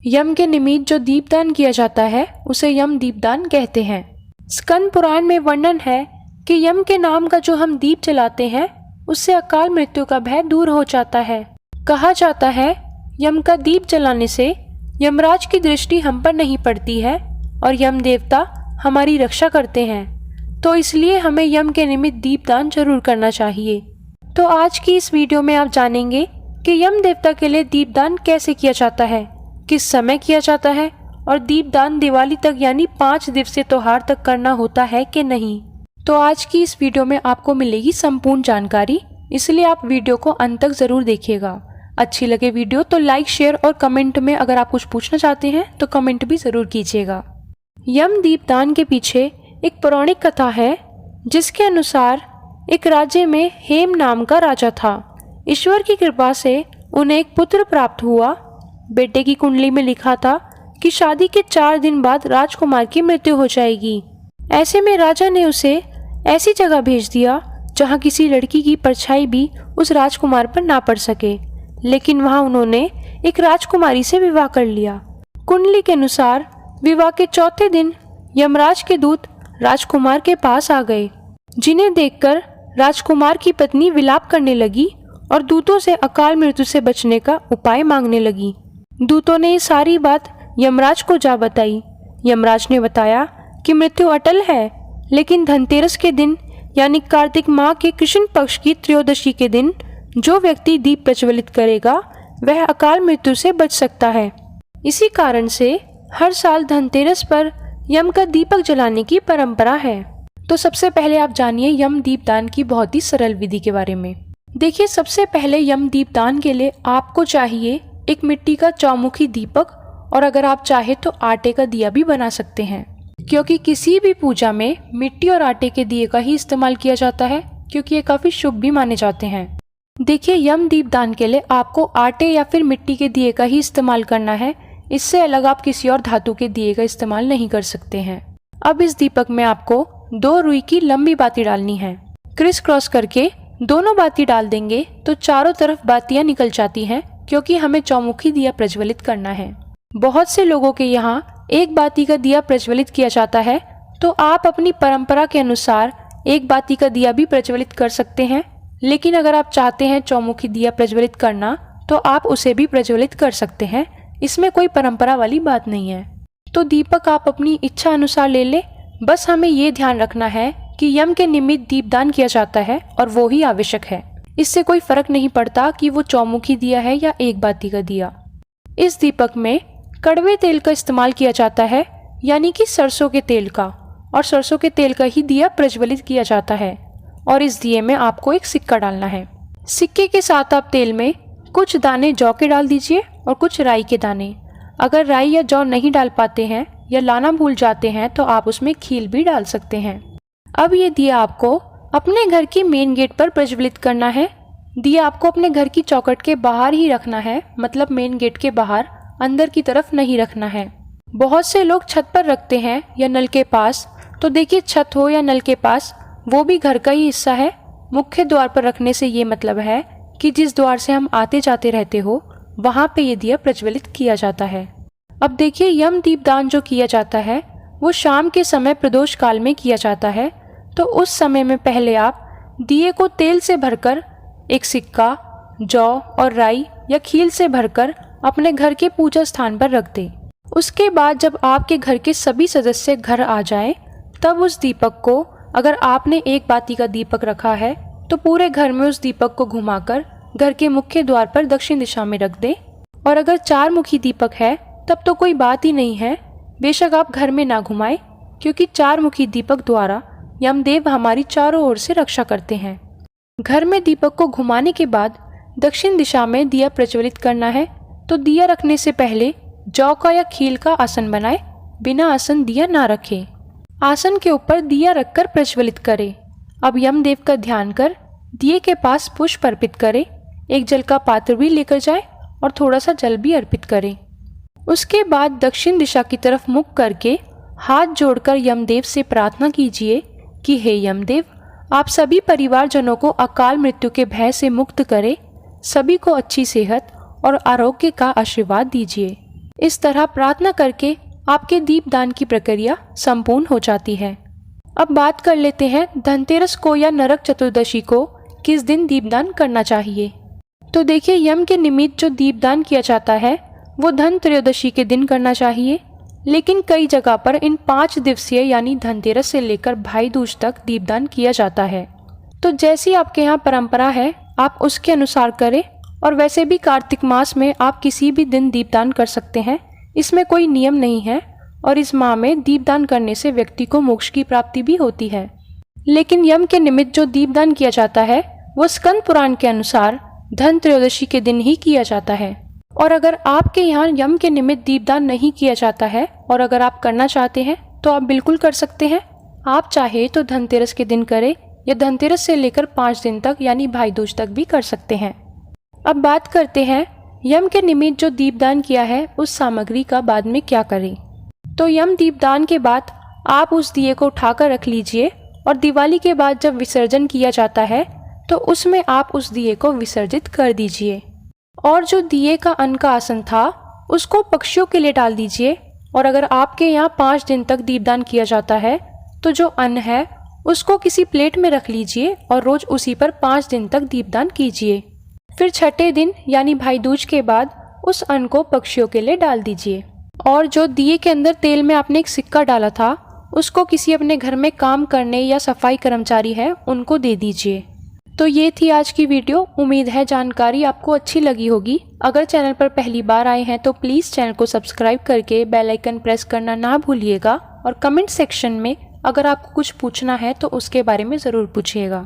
यम के निमित्त जो दीपदान किया जाता है उसे यम दीपदान कहते हैं। स्कंद पुराण में वर्णन है कि यम के नाम का जो हम दीप जलाते हैं उससे अकाल मृत्यु का भय दूर हो जाता है। कहा जाता है यम का दीप जलाने से यमराज की दृष्टि हम पर नहीं पड़ती है और यम देवता हमारी रक्षा करते हैं, तो इसलिए हमें यम के निमित्त दीपदान जरूर करना चाहिए। तो आज की इस वीडियो में आप जानेंगे कि यम देवता के लिए दीपदान कैसे किया जाता है, किस समय किया जाता है और दीपदान दिवाली तक यानी 5 दिवसीय त्योहार तक करना होता है कि नहीं। तो आज की इस वीडियो में आपको मिलेगी संपूर्ण जानकारी, इसलिए आप वीडियो को अंत तक जरूर देखिएगा। अच्छी लगे वीडियो तो लाइक, शेयर और कमेंट में अगर आप कुछ पूछना चाहते हैं तो कमेंट भी जरूर कीजिएगा। यम दीपदान के पीछे एक पौराणिक कथा है जिसके अनुसार एक राज्य में हेम नाम का राजा था। ईश्वर की कृपा से उन्हें एक पुत्र प्राप्त हुआ। बेटे की कुंडली में लिखा था कि शादी के 4 दिन बाद राजकुमार की मृत्यु हो जाएगी। ऐसे में राजा ने उसे ऐसी जगह भेज दिया जहां किसी लड़की की परछाई भी उस राजकुमार पर ना पड़ सके, लेकिन वहां उन्होंने एक राजकुमारी से विवाह कर लिया। कुंडली के अनुसार विवाह के 4थे दिन यमराज के दूत राजकुमार के पास आ गए, जिन्हें देखकर राजकुमार की पत्नी विलाप करने लगी और दूतों से अकाल मृत्यु से बचने का उपाय मांगने लगी। दूतों ने ये सारी बात यमराज को जा बताई। यमराज ने बताया कि मृत्यु अटल है, लेकिन धनतेरस के दिन यानी कार्तिक माह के कृष्ण पक्ष की त्रयोदशी के दिन जो व्यक्ति दीप प्रज्वलित करेगा वह अकाल मृत्यु से बच सकता है। इसी कारण से हर साल धनतेरस पर यम का दीपक जलाने की परंपरा है। तो सबसे पहले आप जानिए यम दीपदान की बहुत ही सरल विधि के बारे में। देखिए, सबसे पहले यम दीपदान के लिए आपको चाहिए एक मिट्टी का चौमुखी दीपक, और अगर आप चाहे तो आटे का दिया भी बना सकते हैं, क्योंकि किसी भी पूजा में मिट्टी और आटे के दिए का ही इस्तेमाल किया जाता है, क्योंकि ये काफी शुभ भी माने जाते हैं। देखिए, यम दीपदान के लिए आपको आटे या फिर मिट्टी के दिए का ही इस्तेमाल करना है। इससे अलग आप किसी और धातु के दिए का इस्तेमाल नहीं कर सकते हैं। अब इस दीपक में आपको 2 रुई की लंबी बाती डालनी है। क्रिस क्रॉस करके दोनों बाती डाल देंगे तो चारों तरफ बातियां निकल जाती हैं, क्योंकि हमें चौमुखी दिया प्रज्वलित करना है। बहुत से लोगों के यहाँ एक बाती का दिया प्रज्वलित किया जाता है, तो आप अपनी परंपरा के अनुसार एक बाती का दिया भी प्रज्वलित कर सकते हैं, लेकिन अगर आप चाहते हैं चौमुखी दिया प्रज्वलित करना तो आप उसे भी प्रज्वलित कर सकते हैं। इसमें कोई परंपरा वाली बात नहीं है। तो दीपक आप अपनी इच्छा अनुसार ले ले, बस हमें ये ध्यान रखना है कि यम के निमित्त दीपदान किया जाता है और वो ही आवश्यक है। इससे कोई फर्क नहीं पड़ता कि वो चौमुखी दिया है या एक बाती का दिया। इस दीपक में कड़वे तेल का इस्तेमाल किया जाता है, यानी कि सरसों के तेल का, और सरसों के तेल का ही दिया प्रज्वलित किया जाता है। और इस दिए में आपको एक सिक्का डालना है। सिक्के के साथ आप तेल में कुछ दाने जौ के डाल दीजिए और कुछ राई के दाने। अगर राई या जौ नहीं डाल पाते हैं या लाना भूल जाते हैं तो आप उसमें खील भी डाल सकते हैं। अब ये दिया आपको अपने घर की मेन गेट पर प्रज्वलित करना है। दिया आपको अपने घर की चौखट के बाहर ही रखना है, मतलब मेन गेट के बाहर, अंदर की तरफ नहीं रखना है। बहुत से लोग छत पर रखते हैं या नल के पास, तो देखिए छत हो या नल के पास वो भी घर का ही हिस्सा है। मुख्य द्वार पर रखने से ये मतलब है कि जिस द्वार से हम आते जाते रहते हो वहाँ पे ये दिया प्रज्वलित किया जाता है। अब देखिए, यम दीपदान जो किया जाता है वो शाम के समय प्रदोष काल में किया जाता है। तो उस समय में पहले आप दिए को तेल से भरकर एक सिक्का, जौ और राई या खील से भरकर अपने घर के पूजा स्थान पर रख दें। उसके बाद जब आपके घर के सभी सदस्य घर आ जाएं, तब उस दीपक को, अगर आपने एक बाती का दीपक रखा है तो पूरे घर में उस दीपक को घुमाकर घर के मुख्य द्वार पर दक्षिण दिशा में रख दें। और अगर 4 मुखी दीपक है तब तो कोई बात ही नहीं है, बेशक आप घर में ना घुमाएं, क्योंकि 4 मुखी दीपक द्वारा यमदेव हमारी चारों ओर से रक्षा करते हैं। घर में दीपक को घुमाने के बाद दक्षिण दिशा में दिया प्रज्वलित करना है। तो दिया रखने से पहले जौ का या खील का आसन बनाए, बिना आसन दिया ना रखें। आसन के ऊपर दिया रखकर प्रज्वलित करें। अब यमदेव का ध्यान कर दिए के पास पुष्प अर्पित करें। एक जल का पात्र भी लेकर जाए और थोड़ा सा जल भी अर्पित करें। उसके बाद दक्षिण दिशा की तरफ मुख करके हाथ जोड़कर यमदेव से प्रार्थना कीजिए कि हे यमदेव, आप सभी परिवारजनों को अकाल मृत्यु के भय से मुक्त करें, सभी को अच्छी सेहत और आरोग्य का आशीर्वाद दीजिए। इस तरह प्रार्थना करके आपके दीपदान की प्रक्रिया संपूर्ण हो जाती है। अब बात कर लेते हैं धनतेरस को या नरक चतुर्दशी को किस दिन दीपदान करना चाहिए। तो देखिए, यम के निमित्त जो दीपदान किया जाता है वो धन त्रयोदशी के दिन करना चाहिए, लेकिन कई जगह पर इन 5 दिवसीय यानी धनतेरस से लेकर भाई दूज तक दीपदान किया जाता है। तो जैसी आपके यहाँ परंपरा है आप उसके अनुसार करें। और वैसे भी कार्तिक मास में आप किसी भी दिन दीपदान कर सकते हैं, इसमें कोई नियम नहीं है। और इस माह में दीपदान करने से व्यक्ति को मोक्ष की प्राप्ति भी होती है। लेकिन यम के निमित्त जो दीपदान किया जाता है वो स्कंद पुराण के अनुसार धन त्रयोदशी के दिन ही किया जाता है। और अगर आपके यहाँ यम के निमित्त दीपदान नहीं किया जाता है और अगर आप करना चाहते हैं तो आप बिल्कुल कर सकते हैं। आप चाहे तो धनतेरस के दिन करें या धनतेरस से लेकर 5 दिन तक यानी भाई दूज तक भी कर सकते हैं। अब बात करते हैं यम के निमित्त जो दीपदान किया है उस सामग्री का बाद में क्या करें। तो यम दीपदान के बाद आप उस दिए को उठाकर रख लीजिए और दिवाली के बाद जब विसर्जन किया जाता है तो उसमें आप उस दिए को विसर्जित कर दीजिए। और जो दिए का अन्न का आसन था उसको पक्षियों के लिए डाल दीजिए। और अगर आपके यहाँ 5 दिन तक दीपदान किया जाता है तो जो अन्न है उसको किसी प्लेट में रख लीजिए और रोज उसी पर 5 दिन तक दीपदान कीजिए। फिर छठे दिन यानी भाई दूज के बाद उस अन्न को पक्षियों के लिए डाल दीजिए। और जो दिए के अंदर तेल में आपने एक सिक्का डाला था उसको किसी अपने घर में काम करने या सफाई कर्मचारी है उनको दे दीजिए। तो ये थी आज की वीडियो। उम्मीद है जानकारी आपको अच्छी लगी होगी। अगर चैनल पर पहली बार आए हैं तो प्लीज़ चैनल को सब्सक्राइब करके बेल आइकन प्रेस करना ना भूलिएगा। और कमेंट सेक्शन में अगर आपको कुछ पूछना है तो उसके बारे में ज़रूर पूछिएगा।